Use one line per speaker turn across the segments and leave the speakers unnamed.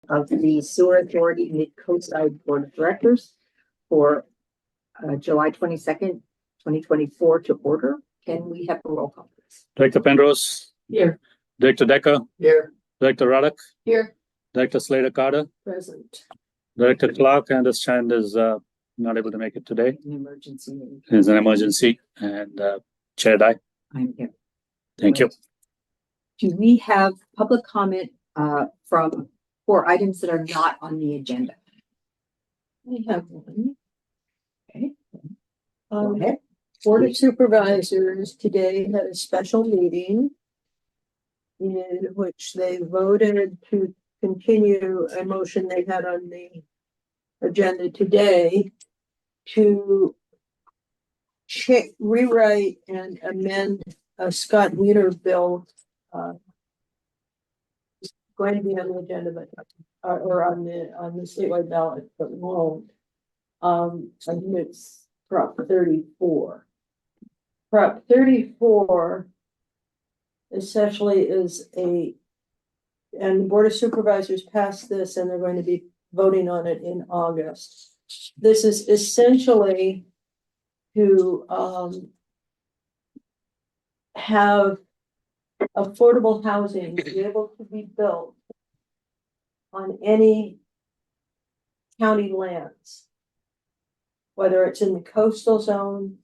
of the Sewer Authority Midcoastside Board of Directors for July 22nd, 2024 to order. Can we have a roll call, please?
Director Penrose.
Here.
Director Decker.
Here.
Director Ruddock.
Here.
Director Slater Carter.
Present.
Director Clark, I understand, is not able to make it today.
An emergency.
It's an emergency. And Chair Dye.
I'm here.
Thank you.
Do we have public comment for items that are not on the agenda?
We have one.
Okay. Go ahead.
Board of Supervisors today had a special meeting in which they voted to continue a motion they had on the agenda today to rewrite and amend a Scott Wiener bill. Going to be on the agenda, but or on the statewide ballot, but won't. I think it's Prop 34. Prop 34 essentially is and the Board of Supervisors passed this and they're going to be voting on it in August. This is essentially to have affordable housing be able to be built on any county lands, whether it's in the coastal zone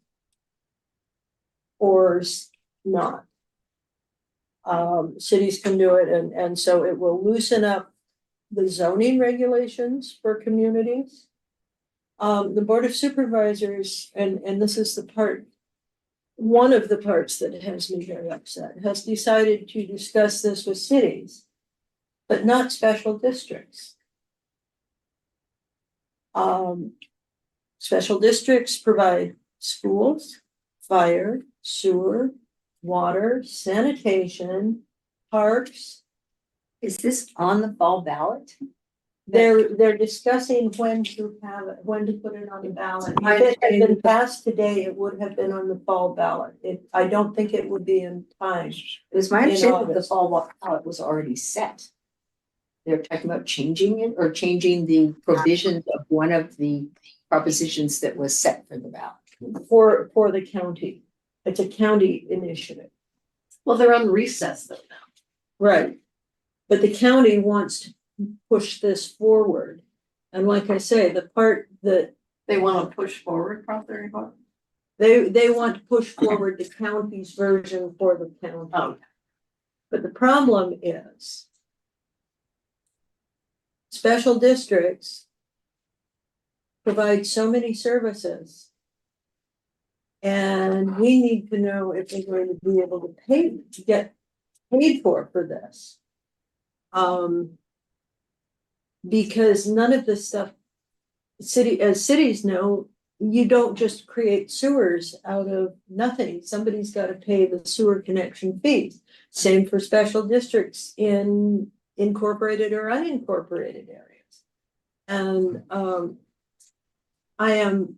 or not. Cities can do it, and so it will loosen up the zoning regulations for communities. The Board of Supervisors, and this is the part, one of the parts that has me very upset, has decided to discuss this with cities, but not special districts. Special districts provide schools, fire, sewer, water, sanitation, parks.
Is this on the fall ballot?
They're discussing when to have it, when to put it on the ballot. If it had been passed today, it would have been on the fall ballot. I don't think it would be in time.
It was my understanding that the fall ballot was already set. They're talking about changing it or changing the provisions of one of the propositions that was set for the ballot.
For the county. It's a county initiative.
Well, they're on recess though now.
Right. But the county wants to push this forward. And like I say, the part that
They want to push forward Prop 34?
they want to push forward the county's version for the county.
Oh.
But the problem is special districts provide so many services. And we need to know if we're going to be able to get paid for this. Because none of this stuff, as cities know, you don't just create sewers out of nothing. Somebody's got to pay the sewer connection fees. Same for special districts in incorporated or unincorporated areas. And I am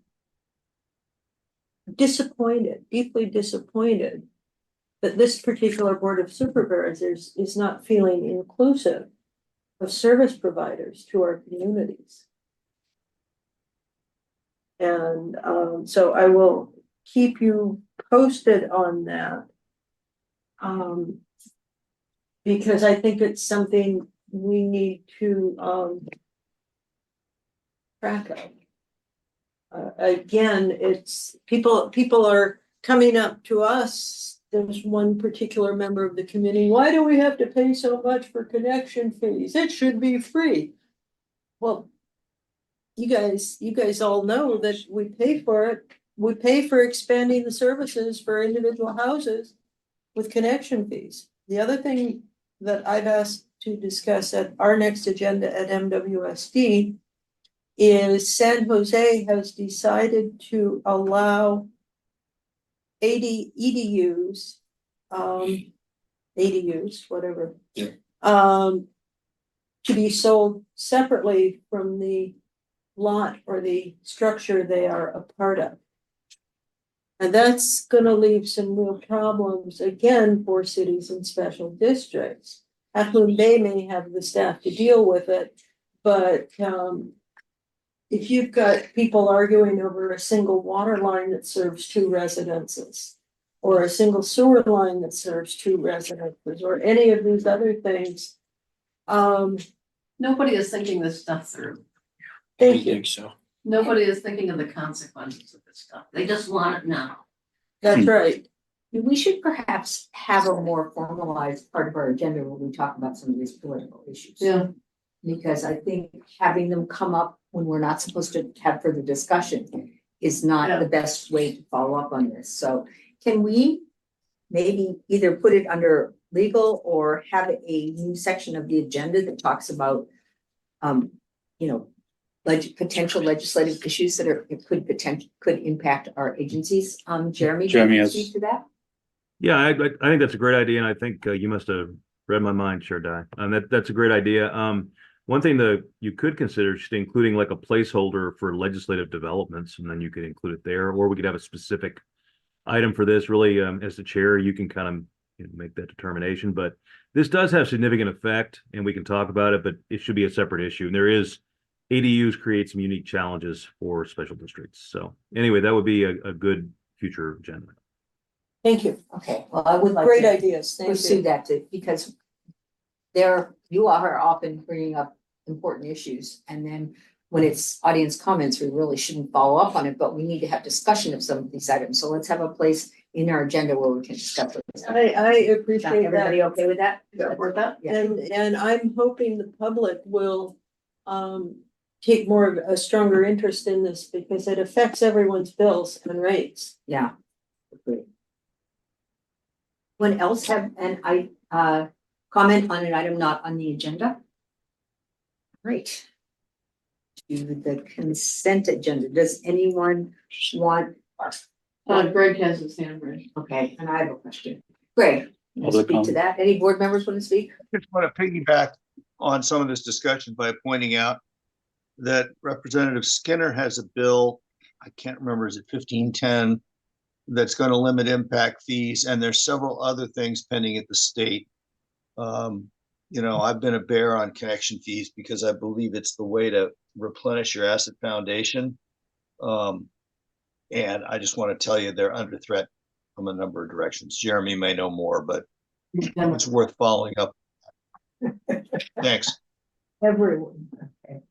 disappointed, deeply disappointed that this particular Board of Supervisors is not feeling inclusive of service providers to our communities. And so I will keep you posted on that. Because I think it's something we need to track of. Again, it's people are coming up to us. There's one particular member of the committee. Why do we have to pay so much for connection fees? It should be free. Well, you guys all know that we pay for it. We pay for expanding the services for individual houses with connection fees. The other thing that I've asked to discuss at our next agenda at MWSD is San Jose has decided to allow ADUs, whatever, to be sold separately from the lot or the structure they are a part of. And that's going to leave some real problems again for cities and special districts. Half Moon Bay may have the staff to deal with it, But, if you've got people arguing over a single water line that serves two residences, or a single sewer line that serves two residences, or any of these other things,
Nobody is thinking this stuff through.
thank you,
so.
Nobody is thinking of the consequences of this stuff. They just want it now.
that's right.
We should perhaps have a more formalized part of our agenda where we talk about some of these political issues.
Yeah.
Because I think having them come up when we're not supposed to have further discussion is not
Yeah.
the best way to follow up on this. So can we maybe either put it under legal or have a new section of the agenda that talks about, you know, potential legislative issues that could impact our agencies? Jeremy, do you
Jeremy,
want
yes.
to speak to that?
Yeah, I think that's a great idea, and I think you must have read my mind, Shardai. That's a great idea. One thing that you could consider just including like a placeholder for legislative developments, and then you could include it there, or we could have a specific item for this. Really, as the chair, you can kind of make that determination. But this does have significant effect, and we can talk about it. But it should be a separate issue. And there is ADUs create some unique challenges for special districts. So anyway, that would be a good future agenda.
Thank you.
Okay, well, I would like
Great
to
ideas, thank
pursue
you.
that too, because you are often bringing up important issues, and then when it's audience comments, we really shouldn't follow up on it, but we need to have discussion of some of these items. So let's have a place in our agenda where we can discuss those.
I
Is
appreciate that.
everybody okay with that?
Worth that?
Yeah.
And I'm hoping the public will take more of a stronger interest in this because it affects everyone's bills and rates.
Yeah. Agree. Anyone else have comment on an item not on the agenda? Great. To the consent agenda. Does anyone want?
Greg has his hand raised.
Okay, and I have a question. Greg, you wanna
Public
speak to
comment.
that? Any board members want to speak?
Just want to piggyback on some of this discussion by pointing out that Representative Skinner has a bill, I can't remember, is it 1510, that's going to limit impact fees, and there's several other things pending at the state. You know, I've been a bear on connection fees because I believe it's the way to replenish your asset foundation. And I just want to tell you they're under threat from a number of directions. Jeremy may know more, but it's worth following up. Thanks.
Everyone, okay.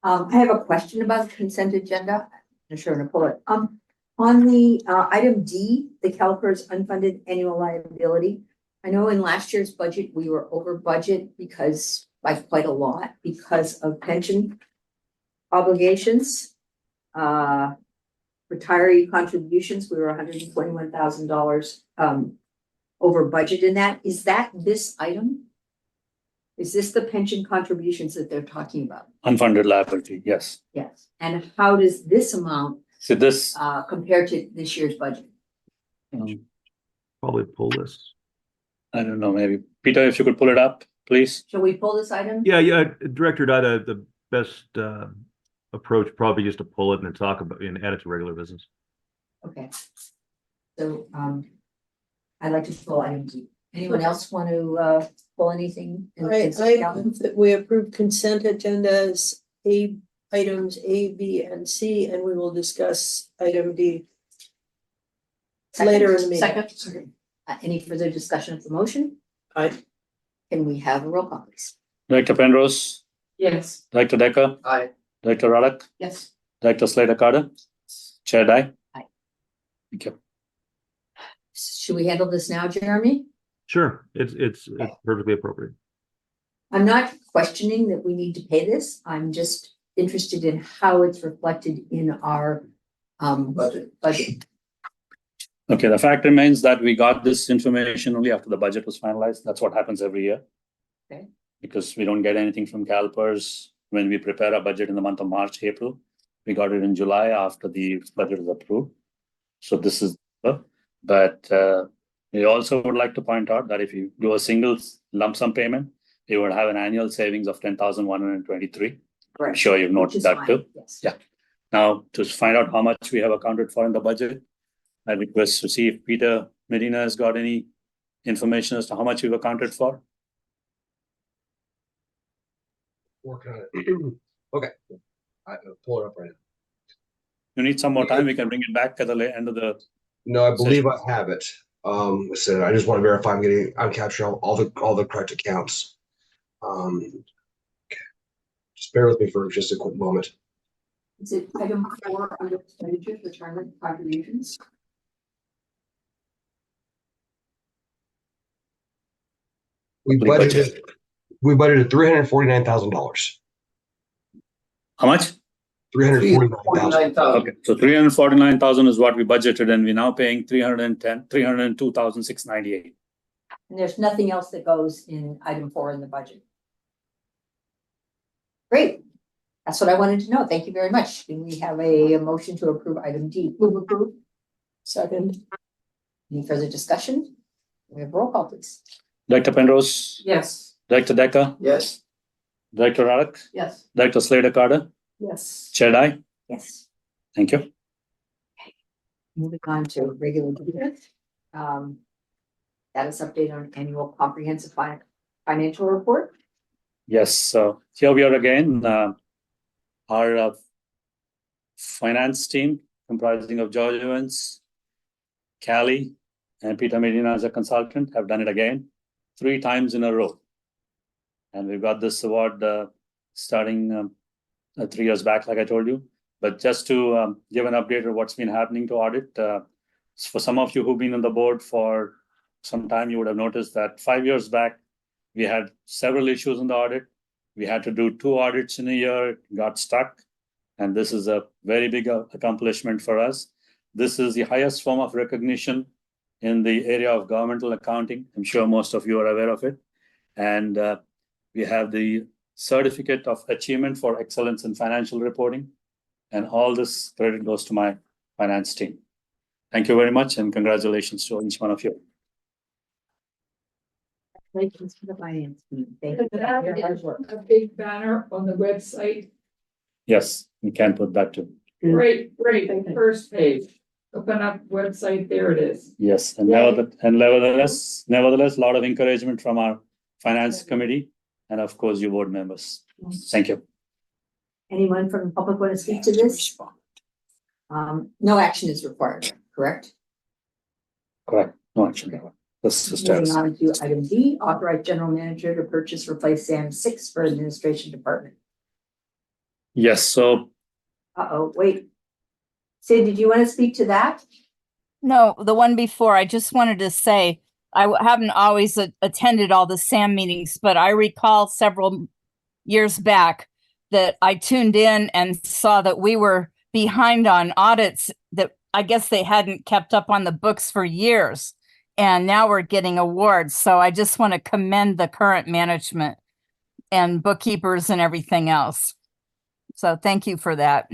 I have a question about the consent agenda. I'm sure I'm gonna pull it. On the item D, the CalPERS unfunded annual liability. I know in last year's budget, we were over budget because by quite a lot because of pension obligations. Retiree contributions, we were $121,000 over budget in that. Is that this item? Is this the pension contributions that they're talking about?
Unfunded liability, yes.
Yes. And how does this amount
So this,
compare to this year's budget?
Probably pull this.
I don't know, maybe Peter, if you could pull it up, please.
Shall we pull this item?
Yeah, Director Dada, the best approach probably just to pull it and then talk about and add it to regular business.
Okay. So I'd like to pull item D. Anyone else want to pull anything? in the
I
consent calendar?
move that we approve consent agendas, items A, B, and C, and we will discuss item D later in the meeting.
Second.
Any further discussion of the motion?
Aye.
Can we have a roll call, please?
Director Penrose,
Yes.
Director Decker,
Aye.
Director Radek,
Yes.
Director Slater Carter, Chair Dye.
Aye.
Thank you.
Should we handle this now, Jeremy?
Sure, it's perfectly appropriate.
I'm not questioning that we need to pay this. I'm just interested in how it's reflected in our budget.
Okay, the fact remains that we got this information only after the budget was finalized. That's what happens every year.
Okay.
Because we don't get anything from CalPERS when we prepare our budget in the month of March, April. We got it in July after the budget was approved. So this is, but we also would like to point out that if you do a single lump sum payment, you would have an annual savings of 10,123. I'm
Correct.
sure you've
Which
noted
is
that
fine,
too.
yes.
Yeah. Now, to find out how much we have accounted for in the budget, I request to see if Peter Medina has got any information as to how much we've accounted for.
Working on it. Okay. I pull it up right now.
You need some more time, we can bring it back at the end of the,
No, I believe I have it. So I just want to verify I'm capturing all the correct accounts. Just bear with me for just a quick moment.
Is it item 4 under expenditures, retirement contributions?
We budgeted $349,000.
how much?
$349,000.
Okay, so 349,000 is what we budgeted, and we're now paying 302,698.
And there's nothing else that goes in item 4 in the budget. Great. That's what I wanted to know. Thank you very much. Do we have a motion to approve item D? Move approve.
Second.
Any further discussion? We have roll call, please.
Director Penrose,
Yes.
Director Decker,
Yes.
Director Radek,
Yes.
Director Slater Carter,
Yes.
Chair Dye.
Yes.
Thank you.
Moving on to regular business. Status update on annual comprehensive financial report.
Yes, so here we are again. Our finance team comprising of George Evans, Callie, and Peter Medina as a consultant have done it again 3 times in a row. And we got this award starting 3 years back, like I told you. But just to give an update of what's been happening to audit, for some of you who've been on the board for some time, you would have noticed that 5 years back, we had several issues in the audit. We had to do 2 audits in a year, got stuck. And this is a very big accomplishment for us. This is the highest form of recognition in the area of governmental accounting. I'm sure most of you are aware of it. And we have the Certificate of Achievement for Excellence in Financial Reporting. And all this credit goes to my finance team. Thank you very much, and congratulations to each one of you.
Congratulations to the finance team. Thank you for your hard work.
A big banner on the website.
Yes, we can put that too.
Great, first page. Open up website, there it is.
Yes, and
Yay.
nevertheless, a lot of encouragement from our finance committee and of course you board members. Thank you.
Anyone from the public want to speak to this? No action is required, correct?
Correct. No action. This is
Moving
just,
on to item D, authorize general manager to purchase, replace SAM 6 for administration department.
yes, so
Wait. Sid, did you want to speak to that?
No, the one before, I just wanted to say, haven't always attended all the SAM meetings, but I recall several years back that I tuned in and saw that we were behind on audits that I guess they hadn't kept up on the books for years. And now we're getting awards. So I just want to commend the current management and bookkeepers and everything else. So thank you for that.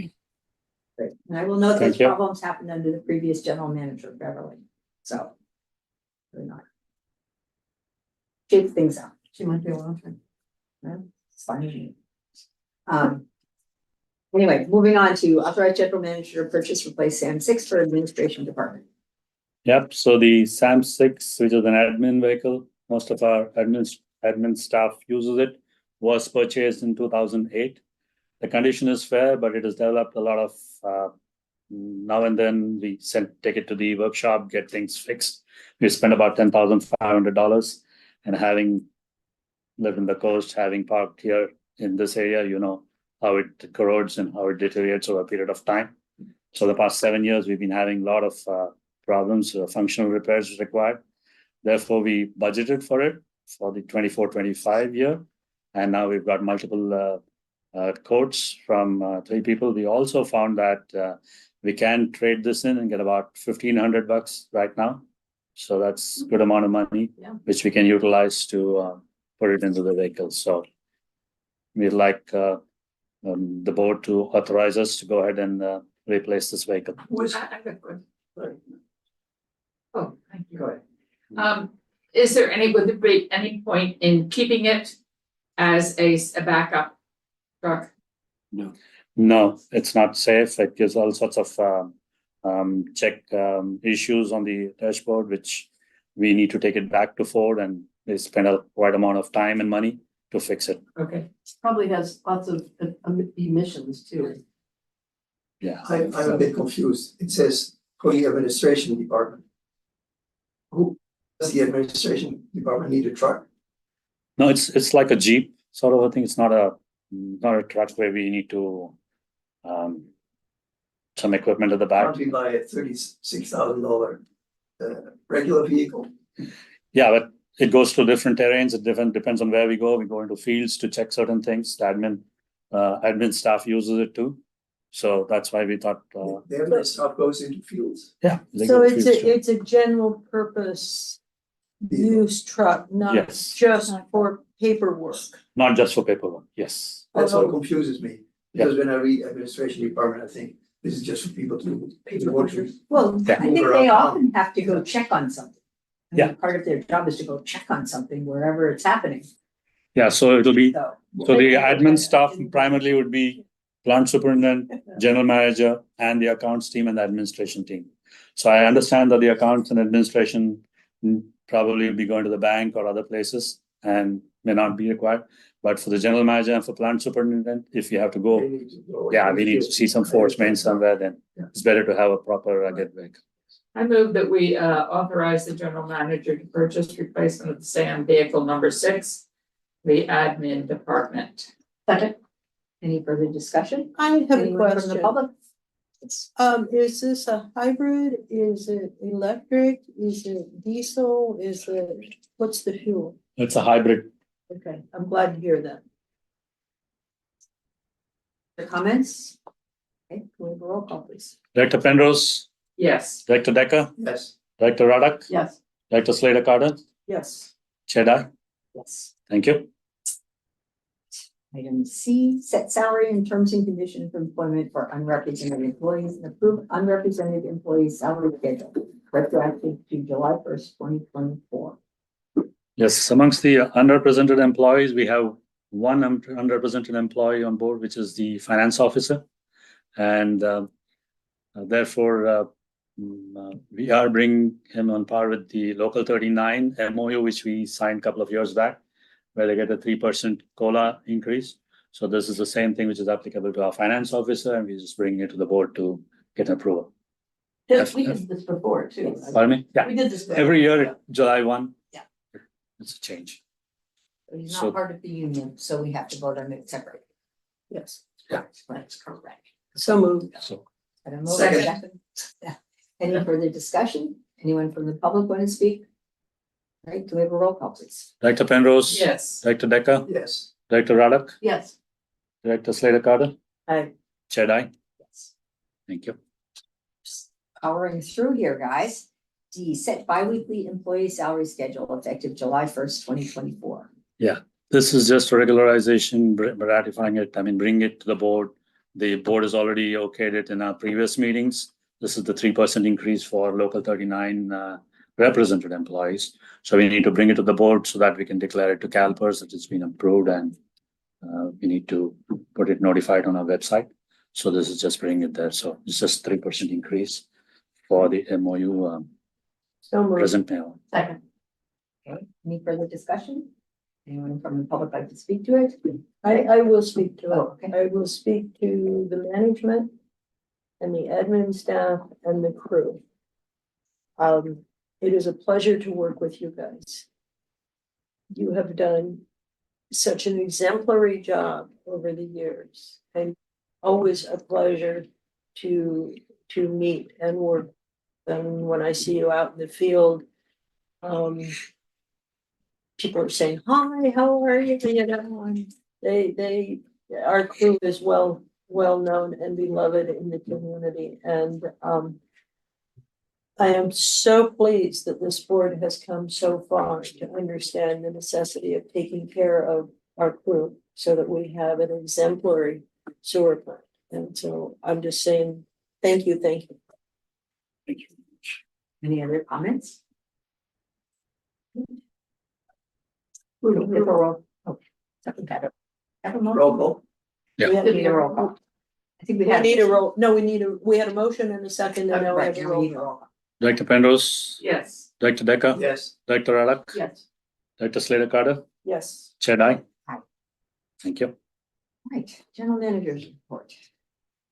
Great. And I will note that
Thank you.
problems happened under the previous general manager, Beverly. So we're not. Shape things up. She might be a long time. No, it's fine. Anyway, moving on to authorize general manager to purchase, replace SAM 6 for administration department.
yep, so the SAM 6, which is an admin vehicle, most of our admin staff uses it, was purchased in 2008. The condition is fair, but it has developed a lot of, now and then we take it to the workshop, get things fixed. We spend about $10,500, and having lived in the coast, having parked here in this area, you know how it corrodes and how it deteriorates over a period of time. So the past 7 years, we've been having a lot of problems, functional repairs required. Therefore, we budgeted for it for the 24-25 year. And now we've got multiple quotes from 3 people. We also found that we can trade this in and get about $1,500 right now. So that's a good amount of money,
Yeah.
which we can utilize to put it into the vehicle. So we'd like the board to authorize us to go ahead and replace this vehicle.
Was I have a question. Oh, thank you. Go ahead. Is there would there be any point in keeping it as a backup truck?
No, it's not safe. It gives all sorts of check issues on the dashboard, which we need to take it back to Ford, and they spend a quite amount of time and money to fix it.
Okay,
Probably has lots of emissions too.
Yeah.
I'm a bit confused. It says for the administration department. Who does the administration department need a truck?
No, it's like a Jeep sort of a thing. It's not a truck where we need to some equipment at the back.
Can't we buy a $36,000 regular vehicle?
Yeah, but it goes to different terrains. It depends on where we go. We go into fields to check certain things. The admin staff uses it too. So that's why we thought,
Their stuff goes into fields.
yeah. they
So
go to
it's
fields too.
it's a general purpose use truck, not
Yes.
just for paperwork.
Not just for paperwork. Yes.
That's what
Oh.
confuses me. Because when I read administration department, I think this is just for people to want to.
Well,
Yeah.
I think
Move
they
around.
often have to go check on something. I mean,
Yeah.
Part of their job is to go check on something wherever it's happening,
Yeah. So it'll be,
so.
so the admin staff primarily would be plant superintendent, general manager, and the accounts team and the administration team. So I understand that the accounts and administration probably will be going to the bank or other places and may not be required. But for the general manager and for plant superintendent, if you have to go, yeah, we need to see some force main somewhere, then it's better to have a proper gateway.
I move that we authorize the general manager to purchase replacement of the SAM vehicle number 6, the admin department.
Second, any further discussion?
I have a
Anyone from the
question.
public?
Is this a hybrid? Is it electric? Is it diesel? What's the fuel?
It's a hybrid.
Okay, I'm glad to hear that.
The comments? Okay, we'll roll call please.
Director Penrose,
Yes.
Director Decker,
Yes.
Director Radek,
Yes.
Director Slater Carter,
Yes.
Chair Dai.
Yes.
Thank you.
Item C, set salary and terms and conditions of employment for unrepresented employees and approve unrepresented employees salary schedule retroactive to July 1st, 2024.
Yes, amongst the unrepresented employees, we have one unrepresented employee on board, which is the finance officer. And therefore, we are bringing him on par with the local 39 MOU, which we signed a couple of years back, where they get a 3% COLA increase. So this is the same thing which is applicable to our finance officer, and we just bring it to the board to get approval.
Yes, we did this before too.
Yes.
Pardon me? Yeah,
We did this. before.
every year, July 1.
Yeah.
It's a change.
He's
So-
not part of the union, so we have to vote on it separately.
Yes.
Yeah.
That's correct.
So moved.
So
I don't know.
Second.
Yeah. Any further discussion? Anyone from the public want to speak? All right, do we have a roll call, please?
Director Penrose.
Yes.
Director Decker,
Yes.
Director Radek,
Yes.
Director Slater Carter,
Aye.
Chair Dai.
Yes.
Thank you.
Powering through here, guys. D, set biweekly employee salary schedule effective July 1st, 2024.
This is just a regularization, ratifying it. I mean, bring it to the board. The board has already okayed it in our previous meetings. This is the 3% increase for local 39 represented employees. So we need to bring it to the board so that we can declare it to CalPERS that it's been approved, and we need to put it notified on our website. So this is just bringing it there. So it's just 3% increase for the MOU
So moved.
present mail.
Second.
Okay, any further discussion? Anyone from the public like to speak to it?
I will speak to
Oh,
it.
okay.
I will speak to the management and the admin staff and the crew. It is a pleasure to work with you guys. You have done such an exemplary job over the years, and always a pleasure to meet and work. And when I see you out in the field, people are saying, "Hi, how are you?" You know, and our crew is well known and beloved in the community, and I am so pleased that this board has come so far to understand the necessity of taking care of our crew so that we have an exemplary sewer plant. And so I'm just saying, thank you, thank you.
Thank you.
Any other comments? Second better. Have a motion?
Roll call.
Yeah.
We had-
We need a roll call. I think we
We
had.
need a roll, no, we had a motion and a second, and now we
Right,
have a
now we
roll
need a
call.
roll call.
Director Penrose,
Yes.
Director Decker,
Yes.
Director Radek,
Yes.
Director Slater Carter,
Yes.
Chair Dai.
Aye.
Thank you.
Right, general manager's report.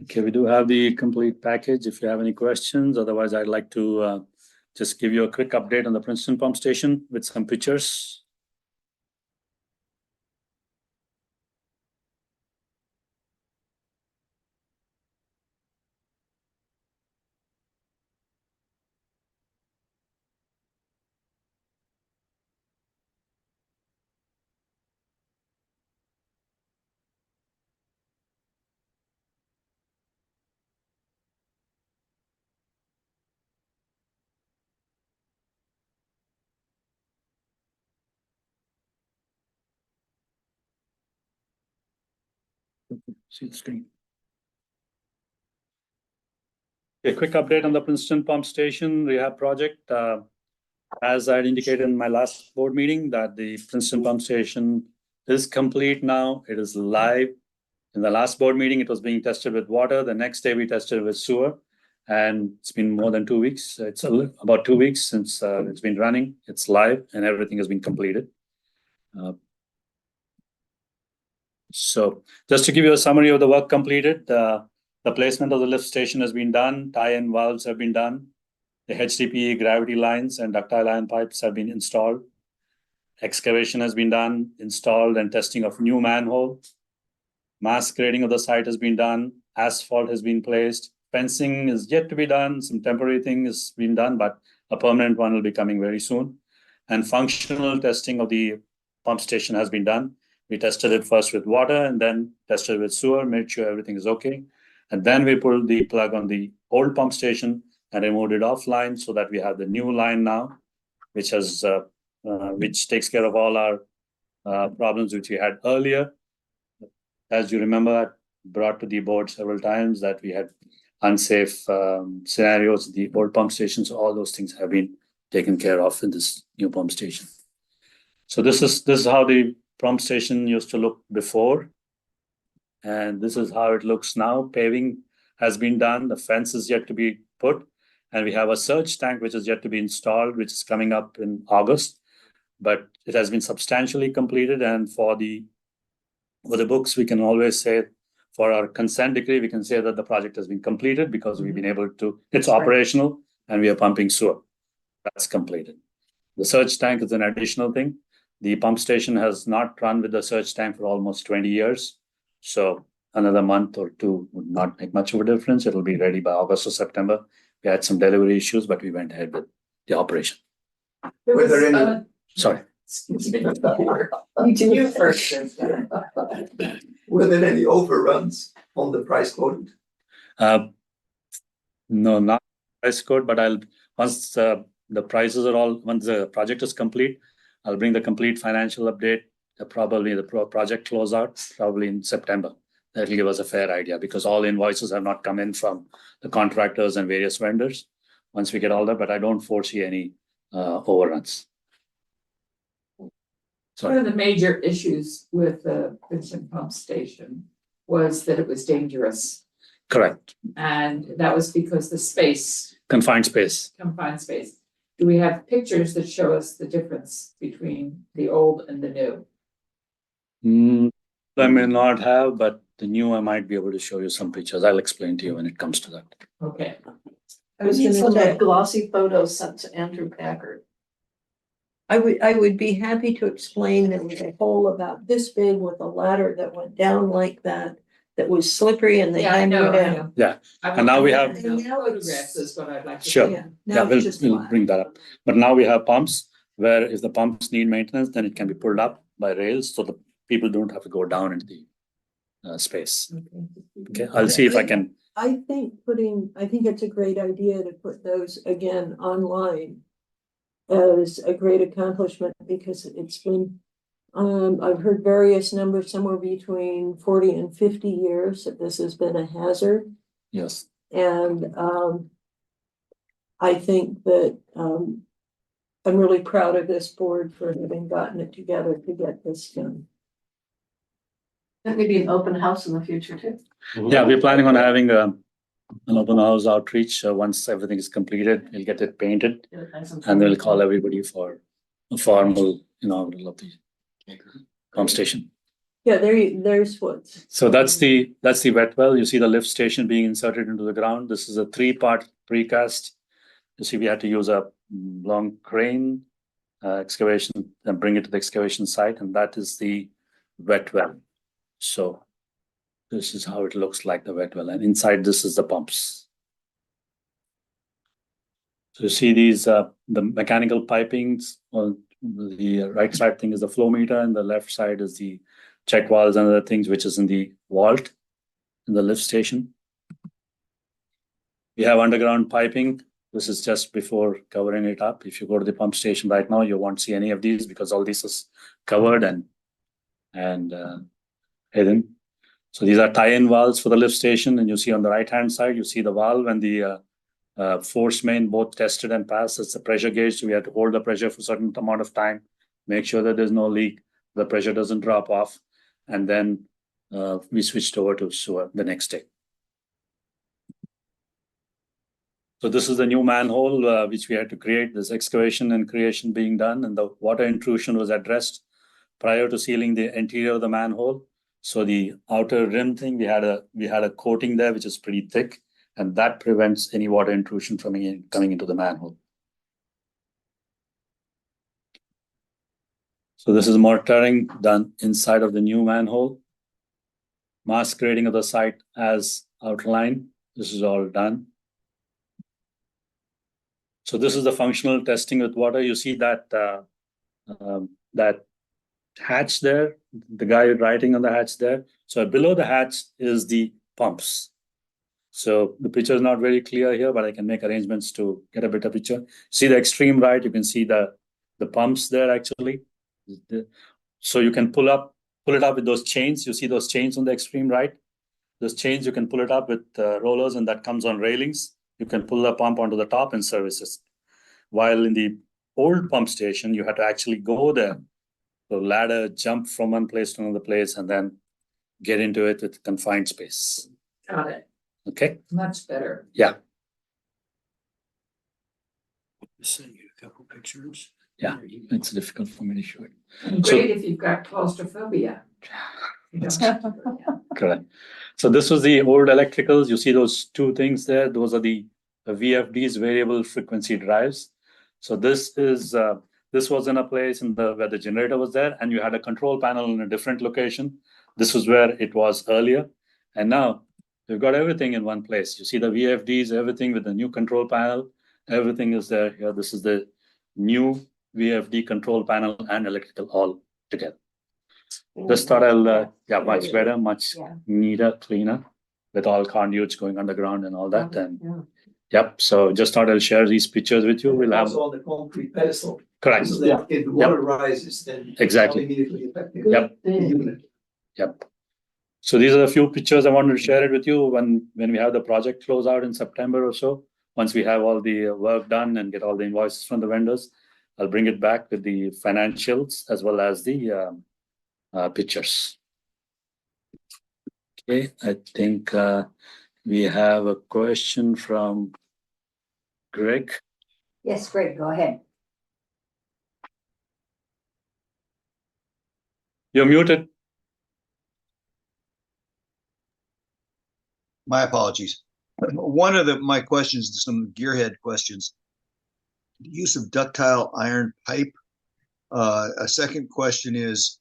Okay, we do have the complete package. If you have any questions, otherwise I'd like to just give you a quick update on the Princeton pump station with some pictures. See the screen. A quick update on the Princeton pump station rehab project. As I indicated in my last board meeting, that the Princeton pump station is complete now. It is live. In the last board meeting, it was being tested with water. The next day, we tested with sewer. And it's been more than 2 weeks. It's about 2 weeks since it's been running. It's live and everything has been completed. So just to give you a summary of the work completed, the placement of the lift station has been done. Tie-in valves have been done. The HDPE gravity lines and ductile iron pipes have been installed. Excavation has been done, installed, and testing of new manhole. Mass grading of the site has been done. Asphalt has been placed. Fencing is yet to be done. Some temporary thing has been done, but a permanent one will be coming very soon. And functional testing of the pump station has been done. We tested it first with water and then tested with sewer, made sure everything is okay. And then we pulled the plug on the old pump station and removed it offline so that we have the new line now, which takes care of all our problems which we had earlier. As you remember, I brought to the board several times that we had unsafe scenarios, the old pump stations, all those things have been taken care of in this new pump station. So this is how the pump station used to look before. And this is how it looks now. Paving has been done. The fence is yet to be put. And we have a surge tank, which is yet to be installed, which is coming up in August. But it has been substantially completed. And for the books, we can always say, for our consent decree, we can say that the project has been completed because we've been able to, it's operational and we are pumping sewer. That's completed. The surge tank is an additional thing. The pump station has not run with the surge tank for almost 20 years. So another month or two would not make much of a difference. It'll be ready by August or September. We had some delivery issues, but we went ahead with the operation.
Were there any?
Sorry.
You first.
Were there any overruns on the price quoted?
No, not price code, but once the prices are all, once the project is complete, I'll bring the complete financial update, probably the project closeout, probably in September. That'll give us a fair idea because all invoices have not come in from the contractors and various vendors. Once we get all that, but I don't foresee any overruns.
One of the major issues with the Princeton pump station was that it was dangerous.
Correct.
And that was because the space.
Confined space.
Do we have pictures that show us the difference between the old and the new?
I may not have, but the new I might be able to show you some pictures. I'll explain to you when it comes to that.
Okay.
I was
Need
gonna
some of
say,
that glossy photos sent to Andrew Packard.
I would be happy to explain there was a hole about this big with a ladder that went down like that was slippery and they
Yeah, I
had to
know,
go
I
down.
know.
Yeah.
I
And now we have-
want to know photographs is what I'd like to.
Sure.
see.
Yeah,
Yeah,
now it's just
we'll
flat.
bring that up. But now we have pumps where if the pumps need maintenance, then it can be pulled up by rails so the people don't have to go down into the space. Okay, I'll see if I can.
I think it's a great idea to put those again online as a great accomplishment because it's been, I've heard various numbers, somewhere between 40 and 50 years that this has been a hazard.
Yes.
And I think that I'm really proud of this board for having gotten it together to get this done.
Maybe an open house in the future too.
Yeah, we're planning on having an open house outreach. Once everything is completed, we'll get it painted and we'll call everybody for a formal inaugural of the pump station.
Yeah, there's what.
So that's the wet well. You see the lift station being inserted into the ground. This is a 3-part precast. You see, we had to use a long crane excavation and bring it to the excavation site, and that is the wet well. So this is how it looks like, the wet well, and inside this is the pumps. So you see these the mechanical pipings. On the right side thing is the flow meter, and the left side is the check valves and other things, which is in the vault in the lift station. We have underground piping. This is just before covering it up. If you go to the pump station right now, you won't see any of these because all this is covered and hidden. So these are tie-in valves for the lift station, and you see on the right-hand side, you see the valve and the force main both tested and passed. It's the pressure gauge, so we have to hold the pressure for a certain amount of time, make sure that there's no leak, the pressure doesn't drop off, and then we switched over to sewer the next day. So this is the new manhole which we had to create. This excavation and creation being done, and the water intrusion was addressed prior to sealing the interior of the manhole. So the outer rim thing, we had a coating there which is pretty thick, and that prevents any water intrusion from coming into the manhole. So this is mortaring done inside of the new manhole. Mass grading of the site as outlined. This is all done. So this is the functional testing with water. You see that that hatch there, the guy writing on the hatch there. So below the hatch is the pumps. So the picture is not very clear here, but I can make arrangements to get a better picture. See the extreme right, you can see the pumps there actually. So you can pull it up with those chains. You see those chains on the extreme right? Those chains, you can pull it up with rollers, and that comes on railings. You can pull the pump onto the top and service it. While in the old pump station, you had to actually go there. So ladder, jump from one place to another place, and then get into it with confined space.
Got it.
Okay?
Much better.
Yeah.
Send you a couple pictures.
Yeah, it's difficult for me to show it.
And great if you've got claustrophobia. You don't have to go down.
Correct. So this was the old electricals. You see those two things there. Those are the VFDs, variable frequency drives. So this was in a place where the generator was there, and you had a control panel in a different location. This was where it was earlier, and now you've got everything in one place. You see the VFDs, everything with the new control panel. Everything is there here. This is the new VFD control panel and electrical all together. Just thought I'll, much better, much neater, cleaner, with all conduits going underground and all that. And yep, so just thought I'll share these pictures with you. We'll have.
Also on the concrete pedestal.
Correct.
So that if the water rises, then.
Exactly.
It's not immediately affecting.
Yep.
The unit.
Yep. So these are a few pictures I wanted to share it with you when we have the project close out in September or so. Once we have all the work done and get all the invoices from the vendors, I'll bring it back with the financials as well as the pictures. Okay, I think we have a question from Greg.
Yes, Greg, go ahead.
You're muted.
My apologies. One of my questions, some gearhead questions, the use of ductile iron pipe. A second question is,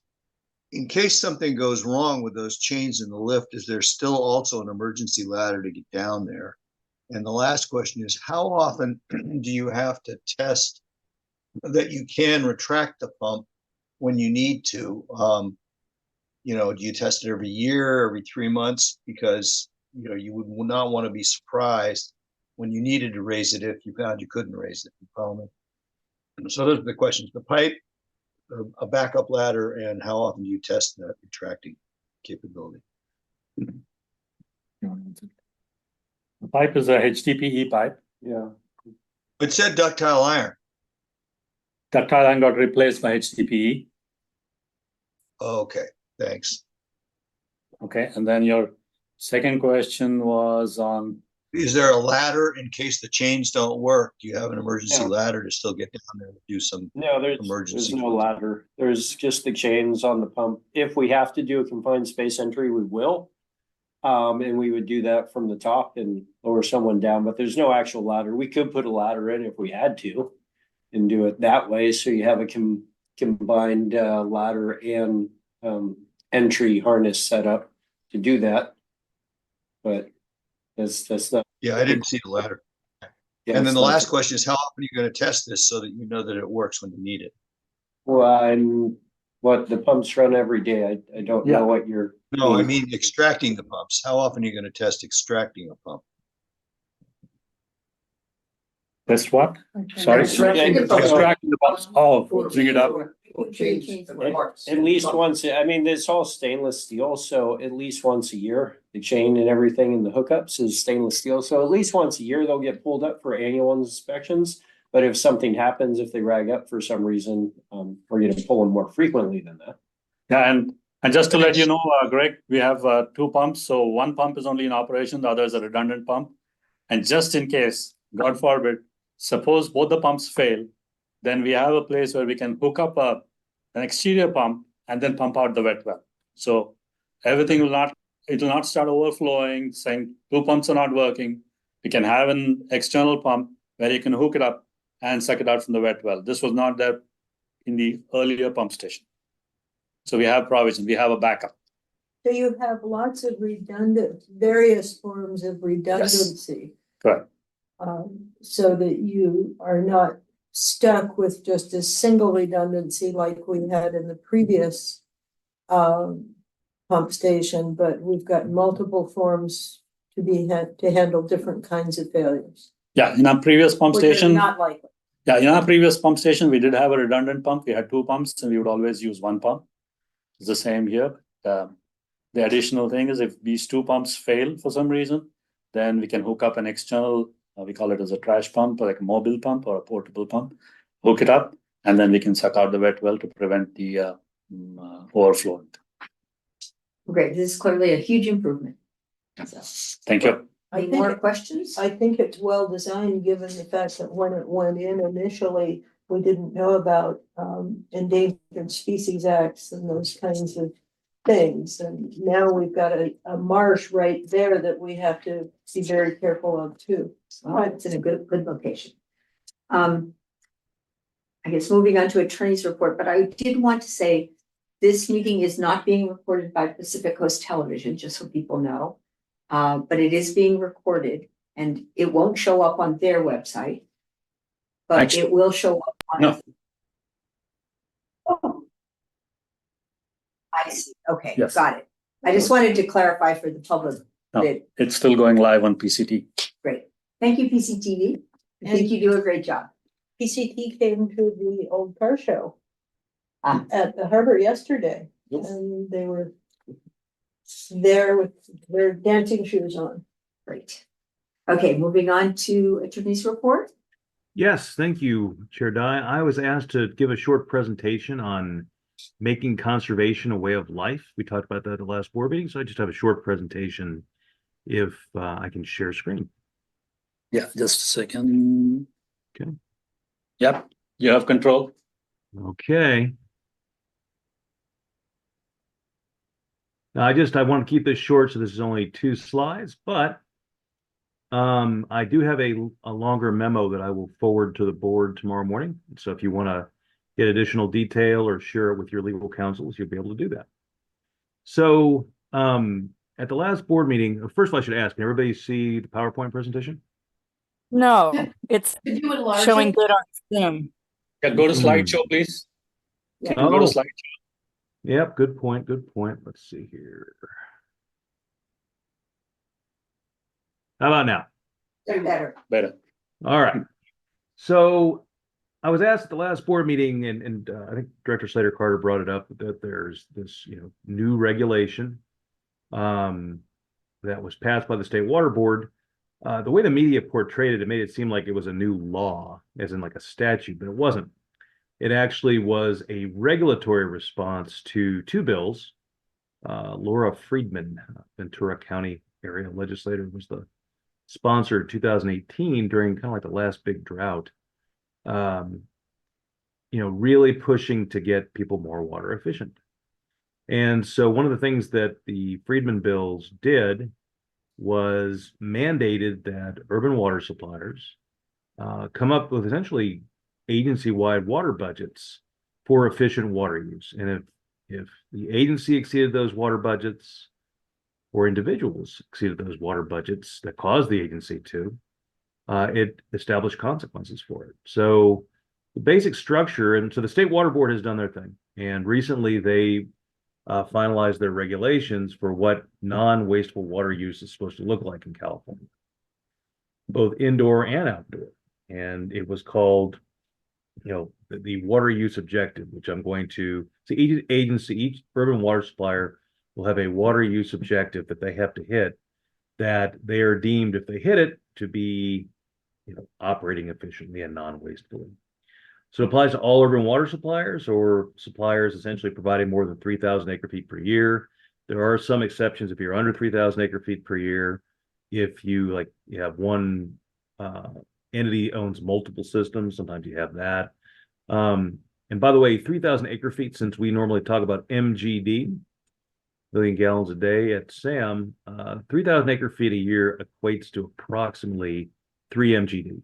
in case something goes wrong with those chains in the lift, is there still also an emergency ladder to get down there? And the last question is, how often do you have to test that you can retract the pump when you need to? Do you test it every year, every 3 months? Because you would not want to be surprised when you needed to raise it if you found you couldn't raise it. You follow me? So those are the questions: the pipe, a backup ladder, and how often do you test that retracting capability?
The pipe is a HDPE pipe.
Yeah.
It said ductile iron.
Ductile iron got replaced by HDPE.
Okay, thanks.
Okay, and then your second question was on
is there a ladder in case the chains don't work? Do you have an emergency
No.
ladder to still get down there and do some?
No, there's
Emergency.
no ladder. There's just the chains on the pump. If we have to do a confined space entry, we will. And we would do that from the top and lower someone down, but there's no actual ladder. We could put a ladder in if we had to and do it that way. So you have a combined ladder and entry harness set up to do that. But that's not.
Yeah, I didn't see the ladder.
Yeah,
And then
it's
the
not-
last question is, how often are you going to test this so that you know that it works when you need it?
Well, what the pumps run every day. I don't
Yeah.
know what you're.
No, I mean extracting the pumps. How often are you going to test extracting a pump?
That's what? Sorry?
Extracting the pumps.
Extracting the pumps. Oh, bring it up.
At least once, I mean, it's all stainless steel, so at least once a year, the chain and everything and the hookups is stainless steel. So at least once a year, they'll get pulled up for annual inspections. But if something happens, if they rag up for some reason, we're gonna pull them more frequently than that.
Yeah, and just to let you know, Greg, we have two pumps. So one pump is only in operation, the other is a redundant pump. And just in case, God forbid, suppose both the pumps fail, then we have a place where we can hook up an exterior pump and then pump out the wet well. So everything it will not start overflowing, saying two pumps are not working. We can have an external pump where you can hook it up and suck it out from the wet well. This was not there in the earlier pump station. So we have provision, we have a backup.
So you have lots of various forms of redundancy.
Correct.
So that you are not stuck with just a single redundancy like we had in the previous pump station, but we've got multiple forms to handle different kinds of failures.
Yeah, in our previous pump
Which are
station.
not likely.
Yeah, in our previous pump station, we did have a redundant pump. We had two pumps and we would always use one pump. It's the same here. The additional thing is if these two pumps fail for some reason, then we can hook up an external, we call it as a trash pump, or like a mobile pump or a portable pump, hook it up, and then we can suck out the wet well to prevent the overflow.
Great, this is clearly a huge improvement. So,
Thank you.
any more questions?
I think it's well designed, given the fact that when it went in initially, we didn't know about Endangered Species Acts and those kinds of things. And now we've got a marsh right there that we have to be very careful of too.
Oh, it's in a good location. I guess moving on to attorney's report, but I did want to say this meeting is not being recorded by Pacific Coast Television, just so people know. But it is being recorded and it won't show up on their website. But
Actually,
it will show up on.
No.
Oh. I see, okay,
Yes.
got it. I just wanted to clarify for the public
No,
that,
it's still going live on PCT.
great. Thank you, PCTV. I think you do a great job.
PCT came to the old car show
Ah.
at the harbor yesterday,
Yep.
and they were there with their dancing shoes on.
Great. Okay, moving on to attorney's report.
Yes, thank you, Chair Dye. I was asked to give a short presentation on making conservation a way of life. We talked about that at the last board meeting, so I just have a short presentation if I can share screen.
Yeah, just a second.
Okay.
Yep, you have control.
Okay. Now, I want to keep this short, so this is only 2 slides, but I do have a longer memo that I will forward to the board tomorrow morning. So if you want to get additional detail or share it with your legal counsels, you'll be able to do that. So at the last board meeting, first of all, I should ask, can everybody see the PowerPoint presentation?
No, it's
Could you enlarge
showing
it?
good on Zoom.
Yeah, go to slideshow, please. You can go to
Oh.
slideshow.
Yep, good point, good point. Let's see here. How about now?
Better.
Better.
All right. So I was asked at the last board meeting, and I think Director Slater Carter brought it up, that there's this, new regulation that was passed by the State Water Board. The way the media portrayed it, it made it seem like it was a new law, as in like a statute, but it wasn't. It actually was a regulatory response to 2 bills. Laura Friedman, Ventura County area legislator, was the sponsored 2018 during kind of like the last big drought. Really pushing to get people more water efficient. And so one of the things that the Friedman bills did was mandated that urban water suppliers come up with essentially agency-wide water budgets for efficient water use. And if the agency exceeded those water budgets, or individuals exceeded those water budgets that caused the agency to, it established consequences for it. So the basic structure, and so the State Water Board has done their thing, and recently they finalized their regulations for what non-wasteful water use is supposed to look like in California, both indoor and outdoor. And it was called, the water use objective, which I'm going to, so each agency, each urban water supplier will have a water use objective that they have to hit, that they are deemed, if they hit it, to be, operating efficiently and non-wastefully. So it applies to all urban water suppliers or suppliers essentially providing more than 3,000 acre feet per year. There are some exceptions if you're under 3,000 acre feet per year. If you have one entity owns multiple systems, sometimes you have that. And by the way, 3,000 acre feet, since we normally talk about MGD, million gallons a day at SAM, 3,000 acre feet a year equates to approximately 3 MGD.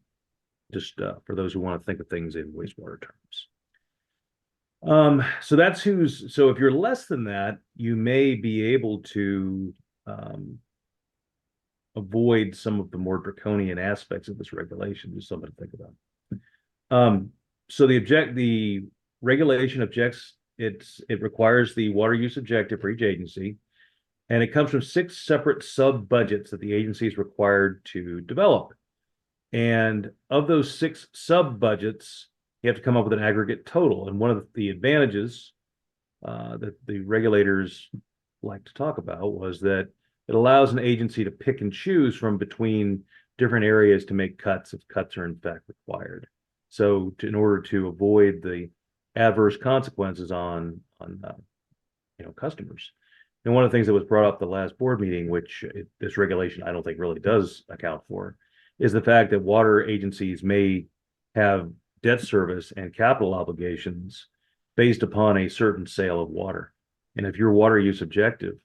Just for those who want to think of things in wastewater terms. So if you're less than that, you may be able to avoid some of the more draconian aspects of this regulation. Just something to think about. So the regulation objects, it requires the water use objective for each agency, and it comes from 6 separate sub budgets that the agency is required to develop. And of those 6 sub budgets, you have to come up with an aggregate total. And one of the advantages that the regulators like to talk about was that it allows an agency to pick and choose from between different areas to make cuts if cuts are in fact required. So in order to avoid the adverse consequences on customers. And one of the things that was brought up the last board meeting, which this regulation I don't think really does account for, is the fact that water agencies may have debt service and capital obligations based upon a certain sale of water. And if your water use objective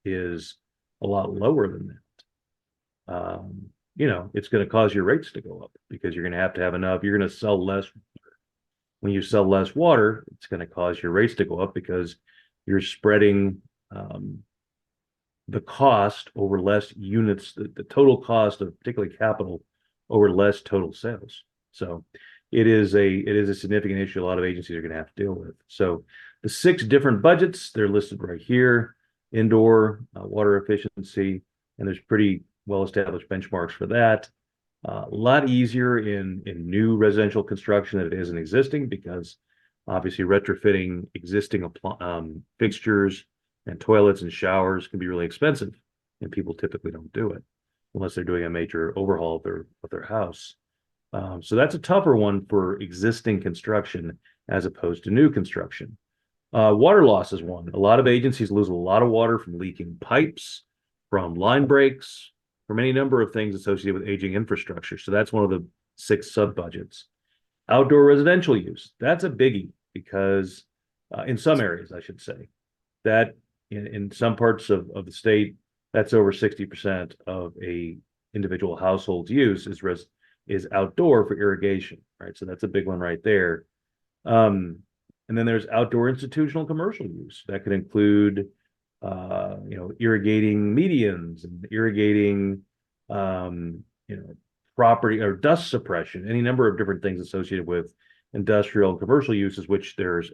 is a lot lower than that, it's going to cause your rates to go up because you're going to have enough, you're going to sell less. When you sell less water, it's going to cause your rates to go up because you're spreading the cost over less units, the total cost of particularly capital over less total sales. So it is a significant issue a lot of agencies are going to have to deal with. So the 6 different budgets, they're listed right here: indoor water efficiency, and there's pretty well-established benchmarks for that. A lot easier in new residential construction than it is in existing, because obviously retrofitting existing fixtures and toilets and showers can be really expensive, and people typically don't do it unless they're doing a major overhaul of their house. So that's a tougher one for existing construction as opposed to new construction. Water loss is one. A lot of agencies lose a lot of water from leaking pipes, from line breaks, from any number of things associated with aging infrastructure. So that's one of the 6 sub budgets. Outdoor residential use, that's a biggie, because in some areas, I should say, that in some parts of the state, that's over 60% of a individual household's use is outdoor for irrigation, right? So that's a big one right there. And then there's outdoor institutional commercial use. That could include irrigating medians and irrigating property or dust suppression, any number of different things associated with industrial and commercial uses, which there's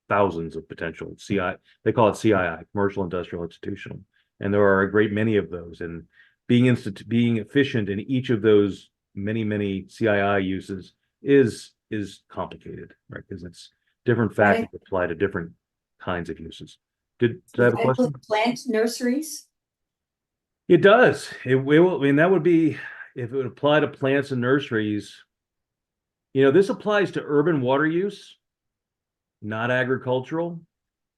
thousands of potential they call it CII, commercial, industrial, institutional. And there are a great many of those. And being efficient in each of those many CII uses is complicated, right? Because it's different factors apply to different kinds of uses. Did I have a question?
Plant nurseries?
It does. It will. I mean, that would be if it would apply to plants and nurseries. This applies to urban water use, not agricultural.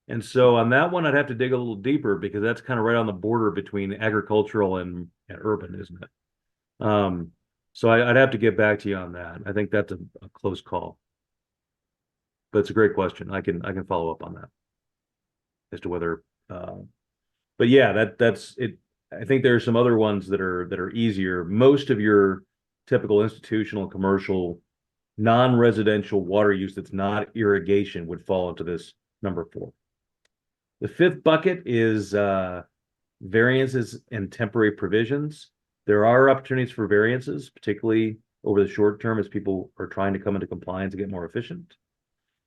And so on that one, I'd have to dig a little deeper, because that's kind of right on the border between agricultural and urban, isn't it? So I'd have to get back to you on that. I think that's a close call. But it's a great question. I can follow up on that as to whether, but yeah, that's it. I think there are some other ones that are easier. Most of your typical institutional, commercial, non-residential water use that's not irrigation would fall into this number 4. The 5th bucket is variances and temporary provisions. There are opportunities for variances, particularly over the short term as people are trying to come into compliance and get more efficient.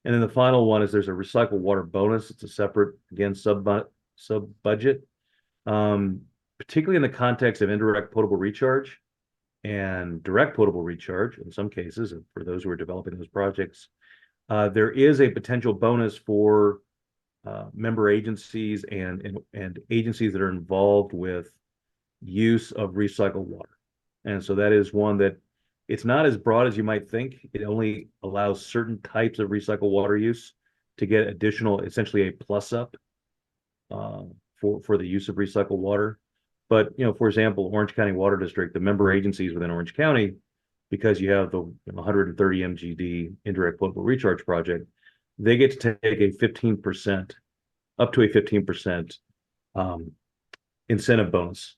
And then the final one is there's a recycled water bonus. It's a separate, again, sub budget, particularly in the context of indirect potable recharge and direct potable recharge in some cases, and for those who are developing those projects. There is a potential bonus for member agencies and agencies that are involved with use of recycled water. And so that is one that it's not as broad as you might think. It only allows certain types of recycled water use to get additional, essentially a plus up for the use of recycled water. But, for example, Orange County Water District, the member agencies within Orange County, because you have the 130 MGD indirect potable recharge project, they get to take a 15%, up to a 15% incentive bonus.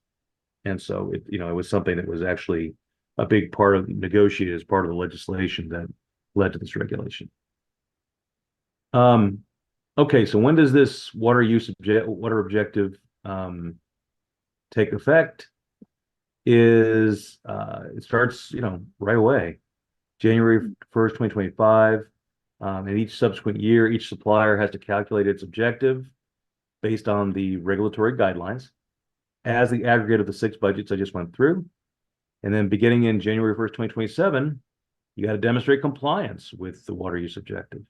And so it was something that was actually a big part of negotiated as part of the legislation that led to this regulation. Okay, so when does this water objective take effect? It starts right away, January 1st, 2025. And each subsequent year, each supplier has to calculate its objective based on the regulatory guidelines as the aggregate of the 6 budgets I just went through. And then beginning in January 1st, 2027, you got to demonstrate compliance with the water use objective.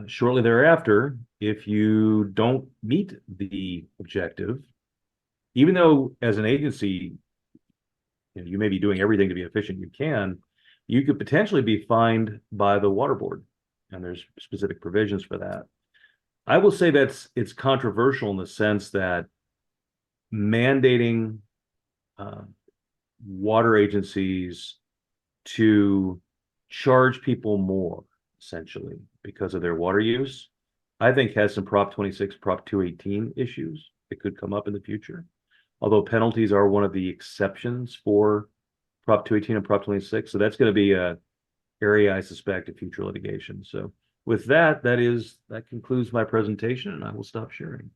Shortly thereafter, if you don't meet the objective, even though as an agency, you may be doing everything to be efficient you could potentially be fined by the water board, and there's specific provisions for that. I will say it's controversial in the sense that mandating water agencies to charge people more, essentially, because of their water use, I think has some Prop 26, Prop 218 issues that could come up in the future. Although penalties are one of the exceptions for Prop 218 and Prop 26. So that's going to be a area, I suspect, of future litigation. So with that concludes my presentation, and I will stop sharing.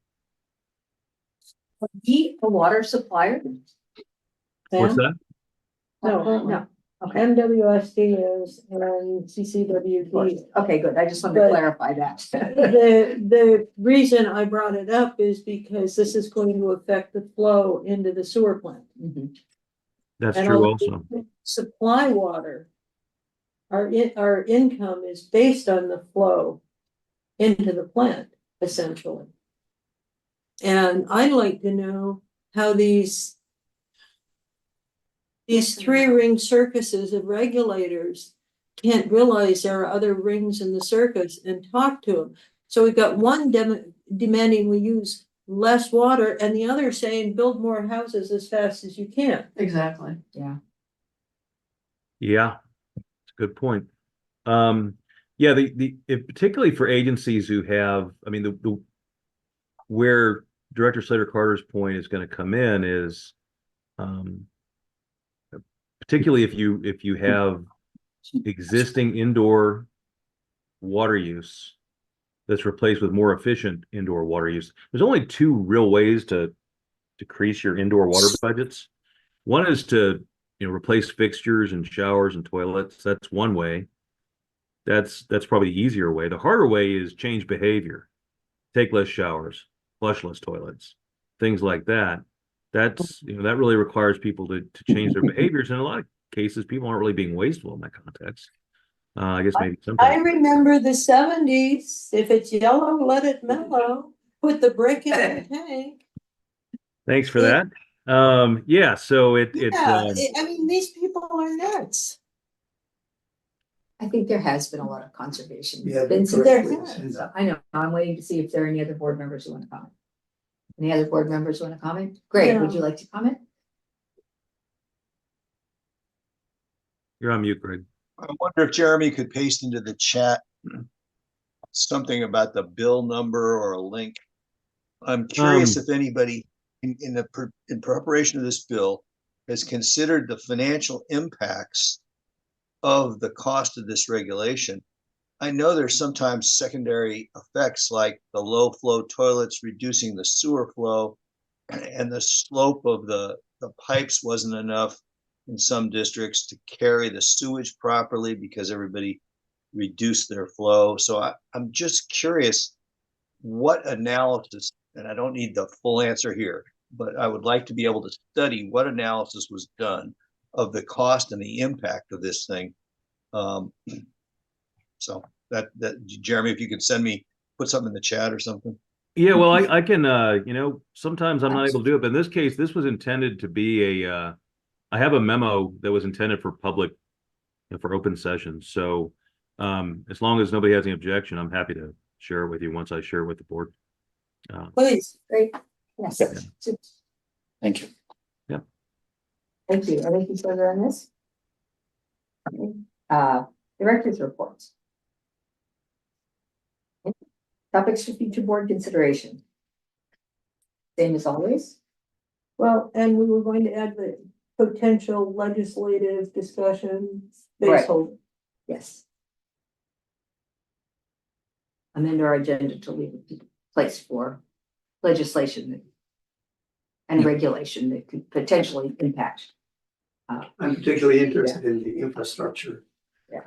The water supplier?
What's that?
No. Okay.
MWSD is and CCWD.
Okay, good. I just wanted to
But-
clarify that.
The reason I brought it up is because this is going to affect the flow into the sewer plant.
Mhm.
That's
And
true
although
also.
we supply water. Our income is based on the flow into the plant, essentially. And I'd like to know how these 3-ring circuses of regulators can't realize there are other rings in the circus and talk to them. So we've got one demanding we use less water and the other saying build more houses as fast as you can.
Exactly.
Yeah.
Yeah, it's a good point. Yeah, particularly for agencies who have, where Director Slater Carter's point is going to come in is, particularly if you have existing indoor water use that's replaced with more efficient indoor water use. There's only 2 real ways to decrease your indoor water budgets. One is to replace fixtures and showers and toilets. That's one way. That's probably the easier way. The harder way is change behavior. Take less showers, flush less toilets, things like that. That's that really requires people to change their behaviors. In a lot of cases, people aren't really being wasteful in that context. I guess maybe
I
sometimes.
remember the 70s. If it's yellow, let it mellow. Put the brick in the tank.
Thanks for that. Yeah, so
These people are nuts.
I think there has been a lot of conservation.
Yeah,
Been
but
some-
there
has.
I know. I'm waiting to see if there are any other board members who want to comment. Any other board members want to comment? Great.
No.
Would you like to comment?
You're on mute, Greg.
I wonder if Jeremy could paste into the chat something about the bill number or a link. I'm curious if anybody in preparation of this bill has considered the financial impacts of the cost of this regulation. I know there's sometimes secondary effects like the low flow toilets reducing the sewer flow, and the slope of the pipes wasn't enough in some districts to carry the sewage properly because everybody reduced their flow. So I'm just curious what analysis, and I don't need the full answer here, but I would like to be able to study what analysis was done of the cost and the impact of this thing. So that Jeremy, if you could put something in the chat or something.
Yeah, well, I can, sometimes I'm not able to do it, but in this case, this was intended to be I have a memo that was intended for public, for open sessions. So as long as nobody has any objection, I'm happy to share it with you once I share it with the board.
Please.
Great, yes.
Thank you.
Yeah.
Thank you. Anything further on this? Okay. Director's reports. Topics for future board consideration. Same as always.
Well, and we were going to add the potential legislative discussion
Right.
placeholder.
Yes. Amend our agenda to leave a place for legislation and regulation that could potentially impact.
I'm particularly interested in the infrastructure.
Yeah.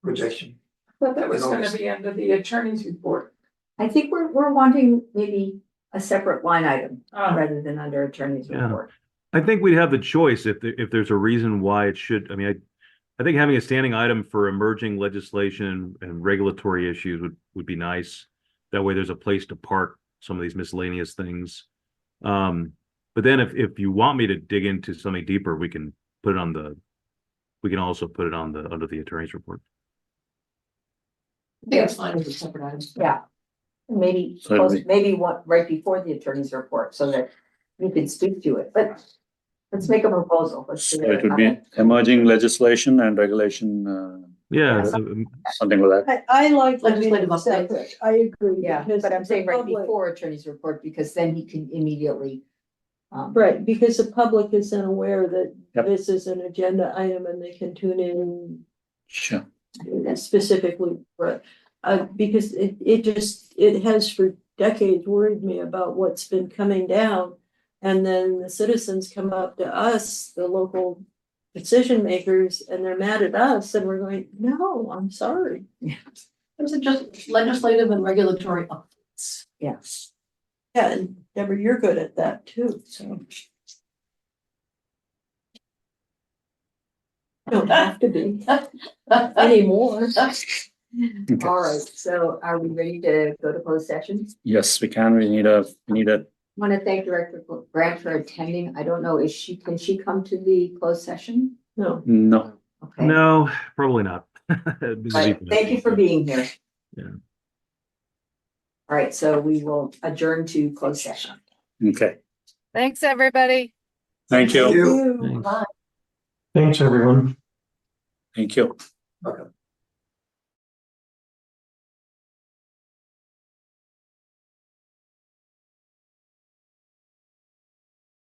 Projection.
But that was gonna be under the attorney's report.
I think we're wanting maybe a separate line item
Ah.
rather than under attorney's
Yeah.
report.
I think we'd have the choice if there's a reason why it should. I mean, I think having a standing item for emerging legislation and regulatory issues would be nice. That way there's a place to park some of these miscellaneous things. But then if you want me to dig into something deeper, we can put it we can also put it on under the attorney's report.
I think it's fine as a separate item.
Yeah. Maybe,
So
maybe what, right before the attorney's report, so that you can speak to it, but let's make a proposal. Let's
So
do
it would be emerging legislation and regulation,
Yeah,
something like that.
I like
Legislative
legislative
update.
separate. I agree.
Yeah,
because
but I'm saying
the
right
public-
before attorney's report, because then he can immediately.
Right, because the public isn't aware that
Yep.
this is an agenda item and they can tune in
Sure.
specifically for, because it has for decades worried me about what's been coming down. And then the citizens come up to us, the local decision makers, and they're mad at us and we're going, no, I'm sorry.
Those are just legislative and regulatory updates.
Yes.
Yeah, and Deborah, you're good at that too, so. Don't have to be anymore.
Okay.
All right, so are we ready to go to closed session?
Yes, we can. We need a
Want to thank Director Grant for attending. I don't know, can she come to the closed session?
No,
no.
Okay.
no, probably not.
But thank you for being here.
Yeah.
All right, so we will adjourn to closed session.
Okay.
Thanks, everybody.
Thank you.
Thanks.
Bye.
Thanks, everyone.
Thank you.
Okay.